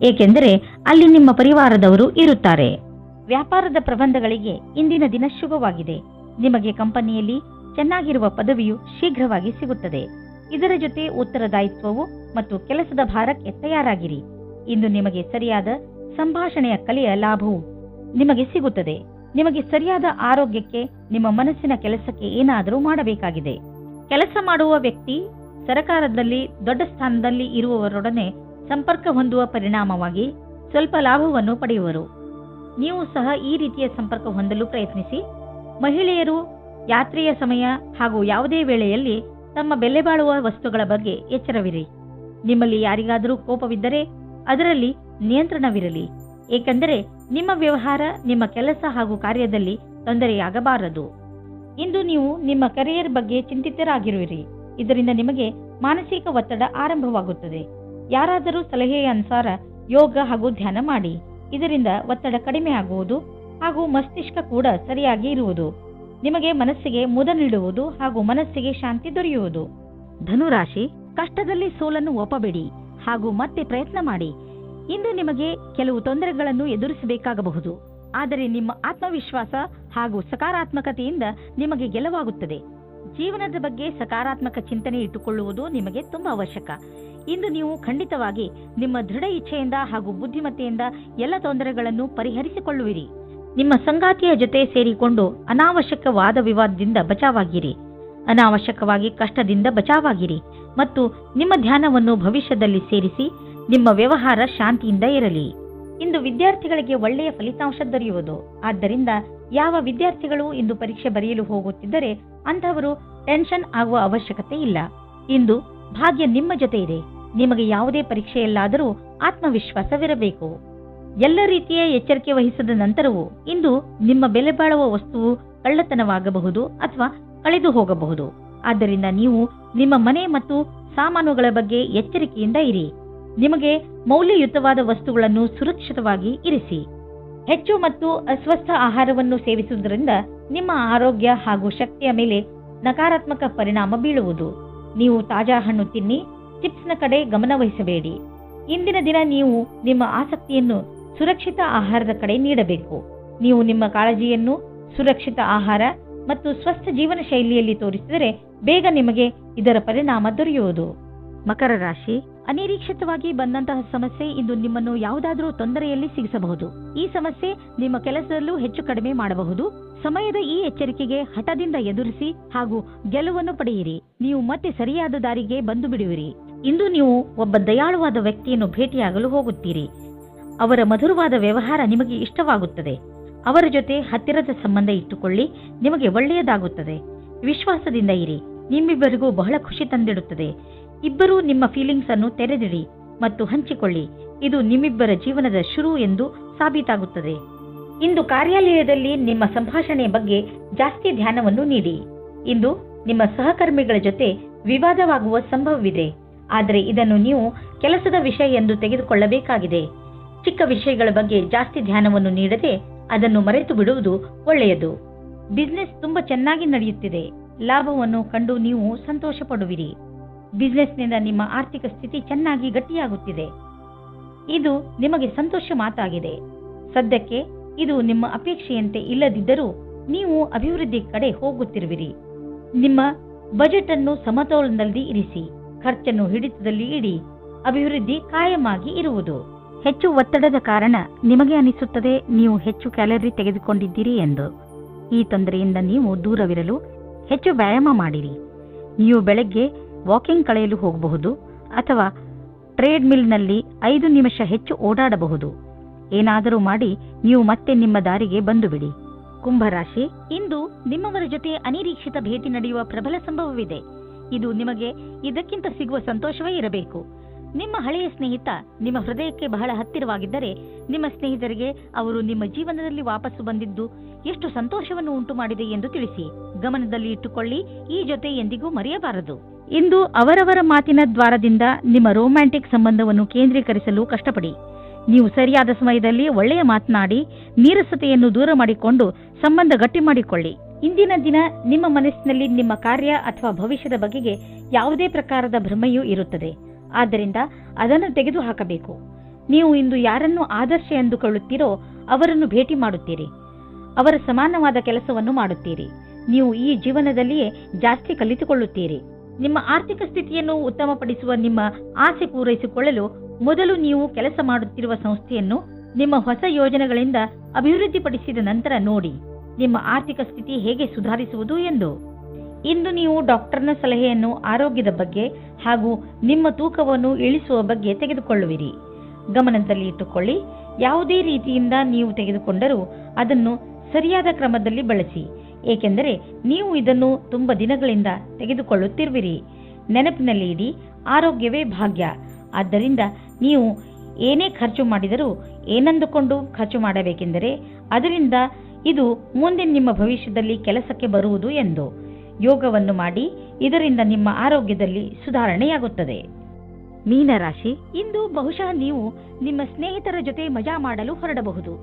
ಏಕೆಂದರೆ ಅಲ್ಲಿ ನಿಮ್ಮ ಪರಿವಾರದವರು ಇರುತ್ತಾರೆ. ವ್ಯಾಪಾರದ ಪ್ರಬಂಧಗಳಿಗೆ ಇಂದಿನ ದಿನ ಶುಭವಾಗಿದೆ. ನಿಮಗೆ ಕಂಪನಿಯಲ್ಲಿ ಚೆನ್ನಾಗಿರುವ ಪದವಿಯು ಶೀಘ್ರವಾಗಿ ಸಿಗುತ್ತದೆ. ಇದರ ಜೊತೆ ಉತ್ತರದಾಯಿತ್ವವು ಮತ್ತು ಕೆಲಸದ ಭಾರಕ್ಕೆ ತಯಾರಾಗಿರಿ. ಇಂದು ನಿಮಗೆ ಸರಿಯಾದ ಸಂಭಾಷಣೆಯ ಕಲೆಯ ಲಾಭವು ನಿಮಗೆ ಸಿಗುತ್ತದೆ. ನಿಮಗೆ ಸರಿಯಾದ ಆರೋಗ್ಯಕ್ಕೆ ನಿಮ್ಮ ಮನಸ್ಸಿನ ಕೆಲಸಕ್ಕೆ ಏನಾದರೂ ಮಾಡಬೇಕಾಗಿದೆ. ಕೆಲಸ ಮಾಡುವ ವ್ಯಕ್ತಿ ಸರಕಾರದಲ್ಲಿ ದೊಡ್ಡ ಸ್ಥಾನದಲ್ಲಿ ಇರುವವರೊಡನೆ ಸಂಪರ್ಕ ಹೊಂದುವ ಪರಿಣಾಮವಾಗಿ ಸ್ವಲ್ಪ ಲಾಭವನ್ನು ಪಡೆಯುವರು. ನೀವು ಸಹ ಈ ರೀತಿಯ ಸಂಪರ್ಕ ಹೊಂದಲು ಪ್ರಯತ್ನಿಸಿ. ಮಹಿಳೆಯರು ಯಾತ್ರೆಯ ಸಮಯ ಹಾಗೂ ಯಾವುದೇ ವೇಳೆಯಲ್ಲಿ ತಮ್ಮ ಬೆಲೆ ಬಾಳುವ ವಸ್ತುಗಳ ಬಗ್ಗೆ ಎಚ್ಚರವಿರಿ. ನಿಮ್ಮಲ್ಲಿ ಯಾರಿಗಾದರೂ ಕೋಪವಿದ್ದರೆ ಅದರಲ್ಲಿ ನಿಯಂತ್ರಣವಿರಲಿ, ಏಕೆಂದರೆ ನಿಮ್ಮ ವ್ಯವಹಾರ ನಿಮ್ಮ ಕೆಲಸ ಹಾಗೂ ಕಾರ್ಯದಲ್ಲಿ ತೊಂದರೆಯಾಗಬಾರದು. ಇಂದು ನೀವು ನಿಮ್ಮ ಕರಿಯರ್ ಬಗ್ಗೆ ಚಿಂತಿತರಾಗಿರುವಿರಿ. ಇದರಿಂದ ನಿಮಗೆ ಮಾನಸಿಕ ಒತ್ತಡ ಆರಂಭವಾಗುತ್ತದೆ. ಯಾರಾದರೂ ಸಲಹೆಯ ಅನುಸಾರ ಯೋಗ ಹಾಗೂ ಧ್ಯಾನ ಮಾಡಿ. ಇದರಿಂದ ಒತ್ತಡ ಕಡಿಮೆ ಆಗುವುದು ಹಾಗೂ ಮಸ್ತಿಷ್ಕ ಕೂಡ ಸರಿಯಾಗಿ ಇರುವುದು. ನಿಮಗೆ ಮನಸ್ಸಿಗೆ ಮುದ ನೀಡುವುದು ಹಾಗೂ ಮನಸ್ಸಿಗೆ ಶಾಂತಿ ದೊರೆಯುವುದು. ಧನುರಾಶಿ, ಕಷ್ಟದಲ್ಲಿ ಸೋಲನ್ನು ಒಪ್ಪಬೇಡಿ ಹಾಗೂ ಮತ್ತೆ ಪ್ರಯತ್ನ ಮಾಡಿ. ಇಂದು ನಿಮಗೆ ಕೆಲವು ತೊಂದರೆಗಳನ್ನು ಎದುರಿಸಬೇಕಾಗಬಹುದು, ಆದರೆ ನಿಮ್ಮ ಆತ್ಮವಿಶ್ವಾಸ ಹಾಗೂ ಸಕಾರಾತ್ಮಕತೆಯಿಂದ ನಿಮಗೆ ಗೆಲುವಾಗುತ್ತದೆ. ಜೀವನದ ಬಗ್ಗೆ ಸಕಾರಾತ್ಮಕ ಚಿಂತನೆ ಇಟ್ಟುಕೊಳ್ಳುವುದು ನಿಮಗೆ ತುಂಬಾ ಅವಶ್ಯಕ. ಇಂದು ನೀವು ಖಂಡಿತವಾಗಿ ನಿಮ್ಮ ದೃಢ ಇಚ್ಛೆಯಿಂದ ಹಾಗೂ ಬುದ್ಧಿಮತ್ತೆಯಿಂದ ಎಲ್ಲ ತೊಂದರೆಗಳನ್ನು ಪರಿಹರಿಸಿಕೊಳ್ಳುವಿರಿ. ನಿಮ್ಮ ಸಂಗಾತಿಯ ಜೊತೆ ಸೇರಿಕೊಂಡು ಅನಾವಶ್ಯಕ ವಾದ ವಿವಾದದಿಂದ ಬಚಾವಾಗಿರಿ. ಅನಾವಶ್ಯಕವಾಗಿ ಕಷ್ಟದಿಂದ ಬಚಾವಾಗಿರಿ ಮತ್ತು ನಿಮ್ಮ ಧ್ಯಾನವನ್ನು ಭವಿಷ್ಯದಲ್ಲಿ ಸೇರಿಸಿ. ನಿಮ್ಮ ವ್ಯವಹಾರ ಶಾಂತಿಯಿಂದ ಇರಲಿ. ಇಂದು ವಿದ್ಯಾರ್ಥಿಗಳಿಗೆ ಒಳ್ಳೆಯ ಫಲಿತಾಂಶ ದೊರೆಯುವುದು. ಆದ್ದರಿಂದ ಯಾವ ವಿದ್ಯಾರ್ಥಿಗಳು ಇಂದು ಪರೀಕ್ಷೆ ಬರೆಯಲು ಹೋಗುತ್ತಿದ್ದರೆ ಅಂತಹವರು ಟೆನ್ಷನ್ ಆಗುವ ಅವಶ್ಯಕತೆ ಇಲ್ಲ. ಇಂದು ಭಾಗ್ಯ ನಿಮ್ಮ ಜೊತೆ ಇದೆ. ನಿಮಗೆ ಯಾವುದೇ ಪರೀಕ್ಷೆಯಲ್ಲಾದರೂ ಆತ್ಮವಿಶ್ವಾಸವಿರಬೇಕು. ಎಲ್ಲ ರೀತಿಯ ಎಚ್ಚರಿಕೆ ವಹಿಸಿದ ನಂತರವೂ ಇಂದು ನಿಮ್ಮ ಬೆಲೆ ಬಾಳುವ ವಸ್ತುವು ಕಳ್ಳತನವಾಗಬಹುದು ಅಥವಾ ಕಳೆದು ಹೋಗಬಹುದು. ಆದ್ದರಿಂದ ನೀವು ನಿಮ್ಮ ಮನೆ ಮತ್ತು ಸಾಮಾನುಗಳ ಬಗ್ಗೆ ಎಚ್ಚರಿಕೆಯಿಂದ ಇರಿ. ನಿಮಗೆ ಮೌಲ್ಯಯುತವಾದ ವಸ್ತುಗಳನ್ನು ಸುರಕ್ಷಿತವಾಗಿ ಇರಿಸಿ. ಹೆಚ್ಚು ಮತ್ತು ಅಸ್ವಸ್ಥ ಆಹಾರವನ್ನು ಸೇವಿಸುವುದರಿಂದ ನಿಮ್ಮ ಆರೋಗ್ಯ ಹಾಗೂ ಶಕ್ತಿಯ ಮೇಲೆ ನಕಾರಾತ್ಮಕ ಪರಿಣಾಮ ಬೀಳುವುದು. ನೀವು ತಾಜಾ ಹಣ್ಣು ತಿನ್ನಿ. ಚಿಪ್ಸ್ನ ಕಡೆ ಗಮನ ವಹಿಸಬೇಡಿ. ಇಂದಿನ ದಿನ ನೀವು ನಿಮ್ಮ ಆಸಕ್ತಿಯನ್ನು ಸುರಕ್ಷಿತ ಆಹಾರದ ಕಡೆ ನೀಡಬೇಕು. ನೀವು ನಿಮ್ಮ ಕಾಳಜಿಯನ್ನು ಸುರಕ್ಷಿತ ಆಹಾರ ಮತ್ತು ಸ್ವಸ್ಥ ಜೀವನ ಶೈಲಿಯಲ್ಲಿ ತೋರಿಸಿದರೆ ಬೇಗ ನಿಮಗೆ ಇದರ ಪರಿಣಾಮ ದೊರೆಯುವುದು. ಮಕರ ರಾಶಿ, ಅನಿರೀಕ್ಷಿತವಾಗಿ ಬಂದಂತಹ ಸಮಸ್ಯೆ ಇಂದು ನಿಮ್ಮನ್ನು ಯಾವುದಾದರೂ ತೊಂದರೆಯಲ್ಲಿ ಸಿಗಿಸಬಹುದು. ಈ ಸಮಸ್ಯೆ ನಿಮ್ಮ ಕೆಲಸದಲ್ಲೂ ಹೆಚ್ಚು ಕಡಿಮೆ ಮಾಡಬಹುದು. ಸಮಯದ ಈ ಎಚ್ಚರಿಕೆಗೆ ಹಠದಿಂದ ಎದುರಿಸಿ ಹಾಗೂ ಗೆಲುವನ್ನು ಪಡೆಯಿರಿ. ನೀವು ಮತ್ತೆ ಸರಿಯಾದ ದಾರಿಗೆ ಬಂದು ಬಿಡುವಿರಿ. ಇಂದು ನೀವು ಒಬ್ಬ ದಯಾಳುವಾದ ವ್ಯಕ್ತಿಯನ್ನು ಭೇಟಿಯಾಗಲು ಹೋಗುತ್ತೀರಿ. ಅವರ ಮಧುರವಾದ ವ್ಯವಹಾರ ನಿಮಗೆ ಇಷ್ಟವಾಗುತ್ತದೆ. ಅವರ ಜೊತೆ ಹತ್ತಿರದ ಸಂಬಂಧ ಇಟ್ಟುಕೊಳ್ಳಿ, ನಿಮಗೆ ಒಳ್ಳೆಯದಾಗುತ್ತದೆ. ವಿಶ್ವಾಸದಿಂದ ಇರಿ, ನಿಮ್ಮಿಬ್ಬರಿಗೂ ಬಹಳ ಖುಷಿ ತಂದಿಡುತ್ತದೆ. ಇಬ್ಬರೂ ನಿಮ್ಮ ಫೀಲಿಂಗ್ಸ್ ಅನ್ನು ತೆರೆದಿಡಿ ಮತ್ತು ಹಂಚಿಕೊಳ್ಳಿ. ಇದು ನಿಮ್ಮಿಬ್ಬರ ಜೀವನದ ಶುರು ಎಂದು ಸಾಬೀತಾಗುತ್ತದೆ. ಇಂದು ಕಾರ್ಯಾಲಯದಲ್ಲಿ ನಿಮ್ಮ ಸಂಭಾಷಣೆಯ ಬಗ್ಗೆ ಜಾಸ್ತಿ ಧ್ಯಾನವನ್ನು ನೀಡಿ. ಇಂದು ನಿಮ್ಮ ಸಹಕರ್ಮಿಗಳ ಜೊತೆ ವಿವಾದವಾಗುವ ಸಂಭವವಿದೆ, ಆದರೆ ಇದನ್ನು ನೀವು ಕೆಲಸದ ವಿಷಯ ಎಂದು ತೆಗೆದುಕೊಳ್ಳಬೇಕಾಗಿದೆ. ಚಿಕ್ಕ ವಿಷಯಗಳ ಬಗ್ಗೆ ಜಾಸ್ತಿ ಧ್ಯಾನವನ್ನು ನೀಡದೆ ಅದನ್ನು ಮರೆತು ಬಿಡುವುದು ಒಳ್ಳೆಯದು. ಬಿಸಿನೆಸ್ ತುಂಬಾ ಚೆನ್ನಾಗಿ ನಡೆಯುತ್ತಿದೆ. ಲಾಭವನ್ನು ಕಂಡು ನೀವು ಸಂತೋಷ ಪಡುವಿರಿ. ಬಿಸಿನೆಸ್ನಿಂದ ನಿಮ್ಮ ಆರ್ಥಿಕ ಸ್ಥಿತಿ ಚೆನ್ನಾಗಿ ಗಟ್ಟಿಯಾಗುತ್ತಿದೆ. ಇದು ನಿಮಗೆ ಸಂತೋಷ ಮಾತಾಗಿದೆ. ಸದ್ಯಕ್ಕೆ ಇದು ನಿಮ್ಮ ಅಪೇಕ್ಷೆಯಂತೆ ಇಲ್ಲದಿದ್ದರೂ ನೀವು ಅಭಿವೃದ್ಧಿ ಕಡೆ ಹೋಗುತ್ತಿರುವಿರಿ. ನಿಮ್ಮ ಬಜೆಟ್ ಅನ್ನು ಸಮತೋಲನದಲ್ಲಿ ಇರಿಸಿ. ಖರ್ಚನ್ನು ಹಿಡಿತದಲ್ಲಿ ಇಡಿ. ಅಭಿವೃದ್ಧಿ ಕಾಯಮಾಗಿ ಇರುವುದು. ಹೆಚ್ಚು ಒತ್ತಡದ ಕಾರಣ ನಿಮಗೆ ಅನಿಸುತ್ತದೆ ನೀವು ಹೆಚ್ಚು ಕ್ಯಾಲರಿ ತೆಗೆದುಕೊಂಡಿದ್ದೀರಿ ಎಂದು. ಈ ತೊಂದರೆಯಿಂದ ನೀವು ದೂರವಿರಲು ಹೆಚ್ಚು ವ್ಯಾಯಾಮ ಮಾಡಿರಿ. ನೀವು ಬೆಳಗ್ಗೆ ವಾಕಿಂಗ್ ಕಳೆಯಲು ಹೋಗಬಹುದು ಅಥವಾ ಟ್ರೇಡ್ ಮಿಲ್ನಲ್ಲಿ 5 ನಿಮಿಷ ಹೆಚ್ಚು ಓಡಾಡಬಹುದು. ಏನಾದರೂ ಮಾಡಿ ನೀವು ಮತ್ತೆ ನಿಮ್ಮ ದಾರಿಗೆ ಬಂದು ಬಿಡಿ. ಕುಂಭರಾಶಿ, ಇಂದು ನಿಮ್ಮವರ ಜೊತೆ ಅನಿರೀಕ್ಷಿತ ಭೇಟಿ ನಡೆಯುವ ಪ್ರಬಲ ಸಂಭವವಿದೆ. ಇದು ನಿಮಗೆ ಇದಕ್ಕಿಂತ ಸಿಗುವ ಸಂತೋಷವೇ ಇರಬೇಕು. ನಿಮ್ಮ ಹಳೆಯ ಸ್ನೇಹಿತ ನಿಮ್ಮ ಹೃದಯಕ್ಕೆ ಬಹಳ ಹತ್ತಿರವಾಗಿದ್ದರೆ ನಿಮ್ಮ ಸ್ನೇಹಿತರಿಗೆ ಅವರು ನಿಮ್ಮ ಜೀವನದಲ್ಲಿ ವಾಪಸ್ಸು ಬಂದಿದ್ದು ಎಷ್ಟು ಸಂತೋಷವನ್ನು ಉಂಟು ಮಾಡಿದೆ ಎಂದು ತಿಳಿಸಿ. ಗಮನದಲ್ಲಿ ಇಟ್ಟುಕೊಳ್ಳಿ, ಈ ಜೊತೆ ಎಂದಿಗೂ ಮರೆಯಬಾರದು. ಇಂದು ಅವರವರ ಮಾತಿನ ದ್ವಾರದಿಂದ ನಿಮ್ಮ ರೊಮ್ಯಾಂಟಿಕ್ ಸಂಬಂಧವನ್ನು ಕೇಂದ್ರೀಕರಿಸಲು ಕಷ್ಟಪಡಿ. ನೀವು ಸರಿಯಾದ ಸಮಯದಲ್ಲಿ ಒಳ್ಳೆಯ ಮಾತನಾಡಿ ನೀರಸತೆಯನ್ನು ದೂರ ಮಾಡಿಕೊಂಡು ಸಂಬಂಧ ಗಟ್ಟಿ ಮಾಡಿಕೊಳ್ಳಿ. ಇಂದಿನ ದಿನ ನಿಮ್ಮ ಮನಸ್ಸಿನಲ್ಲಿ ನಿಮ್ಮ ಕಾರ್ಯ ಅಥವಾ ಭವಿಷ್ಯದ ಬಗೆಗೆ ಯಾವುದೇ ಪ್ರಕಾರದ ಭ್ರಮೆಯೂ ಇರುತ್ತದೆ. ಆದ್ದರಿಂದ ಅದನ್ನು ತೆಗೆದುಹಾಕಬೇಕು. ನೀವು ಇಂದು ಯಾರನ್ನು ಆದರ್ಶ ಎಂದುಕೊಳ್ಳುತ್ತೀರೋ ಅವರನ್ನು ಭೇಟಿ ಮಾಡುತ್ತೀರಿ. ಅವರ ಸಮಾನವಾದ ಕೆಲಸವನ್ನು ಮಾಡುತ್ತೀರಿ. ನೀವು ಈ ಜೀವನದಲ್ಲಿಯೇ ಜಾಸ್ತಿ ಕಲಿತುಕೊಳ್ಳುತ್ತೀರಿ. ನಿಮ್ಮ ಆರ್ಥಿಕ ಸ್ಥಿತಿಯನ್ನು ಉತ್ತಮಪಡಿಸುವ ನಿಮ್ಮ ಆಸೆ ಪೂರೈಸಿಕೊಳ್ಳಲು ಮೊದಲು ನೀವು ಕೆಲಸ ಮಾಡುತ್ತಿರುವ ಸಂಸ್ಥೆಯನ್ನು ನಿಮ್ಮ ಹೊಸ ಯೋಜನೆಗಳಿಂದ ಅಭಿವೃದ್ಧಿಪಡಿಸಿದ ನಂತರ ನೋಡಿ ನಿಮ್ಮ ಆರ್ಥಿಕ ಸ್ಥಿತಿ ಹೇಗೆ ಸುಧಾರಿಸುವುದು ಎಂದು. ಇಂದು ನೀವು ಡಾಕ್ಟರ್ನ ಸಲಹೆಯನ್ನು ಆರೋಗ್ಯದ ಬಗ್ಗೆ ಹಾಗೂ ನಿಮ್ಮ ತೂಕವನ್ನು ಇಳಿಸುವ ಬಗ್ಗೆ ತೆಗೆದುಕೊಳ್ಳುವಿರಿ. ಗಮನದಲ್ಲಿ ಇಟ್ಟುಕೊಳ್ಳಿ, ಯಾವುದೇ ರೀತಿಯಿಂದ ನೀವು ತೆಗೆದುಕೊಂಡರೂ ಅದನ್ನು ಸರಿಯಾದ ಕ್ರಮದಲ್ಲಿ ಬಳಸಿ, ಏಕೆಂದರೆ ನೀವು ಇದನ್ನು ತುಂಬಾ ದಿನಗಳಿಂದ ತೆಗೆದುಕೊಳ್ಳುತ್ತಿರುವಿರಿ. ನೆನಪಿನಲ್ಲಿ ಇಡಿ, ಆರೋಗ್ಯವೇ ಭಾಗ್ಯ. ಆದ್ದರಿಂದ ನೀವು ಏನೇ ಖರ್ಚು ಮಾಡಿದರೂ ಏನಂದುಕೊಂಡು ಖರ್ಚು ಮಾಡಬೇಕೆಂದರೆ ಅದರಿಂದ ಇದು ಮುಂದೆ ನಿಮ್ಮ ಭವಿಷ್ಯದಲ್ಲಿ ಕೆಲಸಕ್ಕೆ ಬರುವುದು ಎಂದು. ಯೋಗವನ್ನು ಮಾಡಿ, ಇದರಿಂದ ನಿಮ್ಮ ಆರೋಗ್ಯದಲ್ಲಿ ಸುಧಾರಣೆಯಾಗುತ್ತದೆ. ಮೀನರಾಶಿ, ಇಂದು ಬಹುಶಃ ನೀವು ನಿಮ್ಮ ಸ್ನೇಹಿತರ ಜೊತೆ ಮಜಾ ಮಾಡಲು ಹೊರಡಬಹುದು.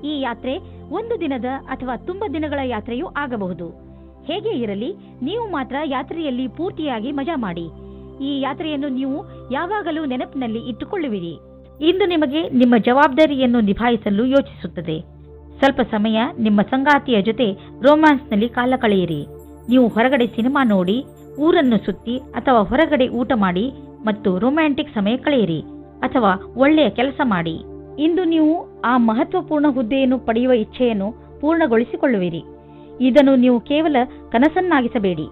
ಈ ಯಾತ್ರೆ 1 ದಿನದ ಅಥವಾ ತುಂಬಾ ದಿನಗಳ ಯಾತ್ರೆಯೂ ಆಗಬಹುದು. ಹೇಗೆ ಇರಲಿ, ನೀವು ಮಾತ್ರ ಯಾತ್ರೆಯಲ್ಲಿ ಪೂರ್ತಿಯಾಗಿ ಮಜಾ ಮಾಡಿ. ಈ ಯಾತ್ರೆಯನ್ನು ನೀವು ಯಾವಾಗಲೂ ನೆನಪಿನಲ್ಲಿ ಇಟ್ಟುಕೊಳ್ಳುವಿರಿ. ಇಂದು ನಿಮಗೆ ನಿಮ್ಮ ಜವಾಬ್ದಾರಿಯನ್ನು ನಿಭಾಯಿಸಲು ಯೋಚಿಸುತ್ತದೆ. ಸ್ವಲ್ಪ ಸಮಯ ನಿಮ್ಮ ಸಂಗಾತಿಯ ಜೊತೆ ರೊಮ್ಯಾನ್ಸ್ನಲ್ಲಿ ಕಾಲ ಕಳೆಯಿರಿ. ನೀವು ಹೊರಗಡೆ ಸಿನಿಮಾ ನೋಡಿ, ಊರನ್ನು ಸುತ್ತಿ ಅಥವಾ ಹೊರಗಡೆ ಊಟ ಮಾಡಿ ಮತ್ತು ರೊಮ್ಯಾಂಟಿಕ್ ಸಮಯ ಕಳೆಯಿರಿ ಅಥವಾ ಒಳ್ಳೆಯ ಕೆಲಸ ಮಾಡಿ. ಇಂದು ನೀವು ಆ ಮಹತ್ವಪೂರ್ಣ ಹುದ್ದೆಯನ್ನು ಪಡೆಯುವ ಇಚ್ಛೆಯನ್ನು ಪೂರ್ಣಗೊಳಿಸಿಕೊಳ್ಳುವಿರಿ. ಇದನ್ನು ನೀವು ಕೇವಲ ಕನಸನ್ನಾಗಿಸಬೇಡಿ.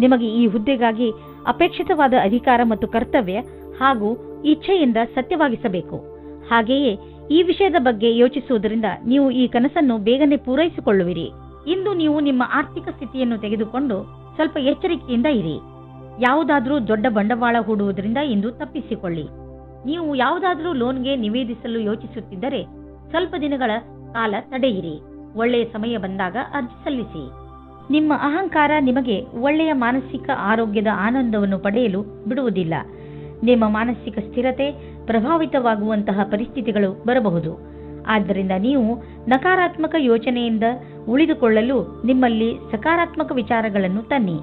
ನಿಮಗೆ ಈ ಹುದ್ದೆಗಾಗಿ ಅಪೇಕ್ಷಿತವಾದ ಅಧಿಕಾರ ಮತ್ತು ಕರ್ತವ್ಯ ಹಾಗೂ ಇಚ್ಛೆಯಿಂದ ಸತ್ಯವಾಗಿಸಬೇಕು. ಹಾಗೆಯೇ ಈ ವಿಷಯದ ಬಗ್ಗೆ ಯೋಚಿಸುವುದರಿಂದ ನೀವು ಈ ಕನಸನ್ನು ಬೇಗನೆ ಪೂರೈಸಿಕೊಳ್ಳುವಿರಿ. ಇಂದು ನೀವು ನಿಮ್ಮ ಆರ್ಥಿಕ ಸ್ಥಿತಿಯನ್ನು ತೆಗೆದುಕೊಂಡು ಸ್ವಲ್ಪ ಎಚ್ಚರಿಕೆಯಿಂದ ಇರಿ. ಯಾವುದಾದರೂ ದೊಡ್ಡ ಬಂಡವಾಳ ಹೂಡುವುದರಿಂದ ಇಂದು ತಪ್ಪಿಸಿಕೊಳ್ಳಿ. ನೀವು ಯಾವುದಾದರೂ ಲೋನ್ಗೆ ನಿವೇದಿಸಲು ಯೋಚಿಸುತ್ತಿದ್ದರೆ ಸ್ವಲ್ಪ ದಿನಗಳ ಕಾಲ ತಡೆಯಿರಿ. ಒಳ್ಳೆಯ ಸಮಯ ಬಂದಾಗ ಅರ್ಜಿ ಸಲ್ಲಿಸಿ. ನಿಮ್ಮ ಅಹಂಕಾರ ನಿಮಗೆ ಒಳ್ಳೆಯ ಮಾನಸಿಕ ಆರೋಗ್ಯದ ಆನಂದವನ್ನು ಪಡೆಯಲು ಬಿಡುವುದಿಲ್ಲ. ನಿಮ್ಮ ಮಾನಸಿಕ ಸ್ಥಿರತೆ ಪ್ರಭಾವಿತವಾಗುವಂತಹ ಪರಿಸ್ಥಿತಿಗಳು ಬರಬಹುದು. ಆದ್ದರಿಂದ ನೀವು ನಕಾರಾತ್ಮಕ ಯೋಚನೆಯಿಂದ ಉಳಿದುಕೊಳ್ಳಲು ನಿಮ್ಮಲ್ಲಿ ಸಕಾರಾತ್ಮಕ ವಿಚಾರಗಳನ್ನು ತನ್ನಿ.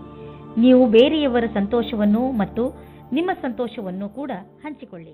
ನೀವು ಬೇರೆಯವರ ಸಂತೋಷವನ್ನು ಮತ್ತು ನಿಮ್ಮ ಸಂತೋಷವನ್ನು ಕೂಡ ಹಂಚಿಕೊಳ್ಳಿ.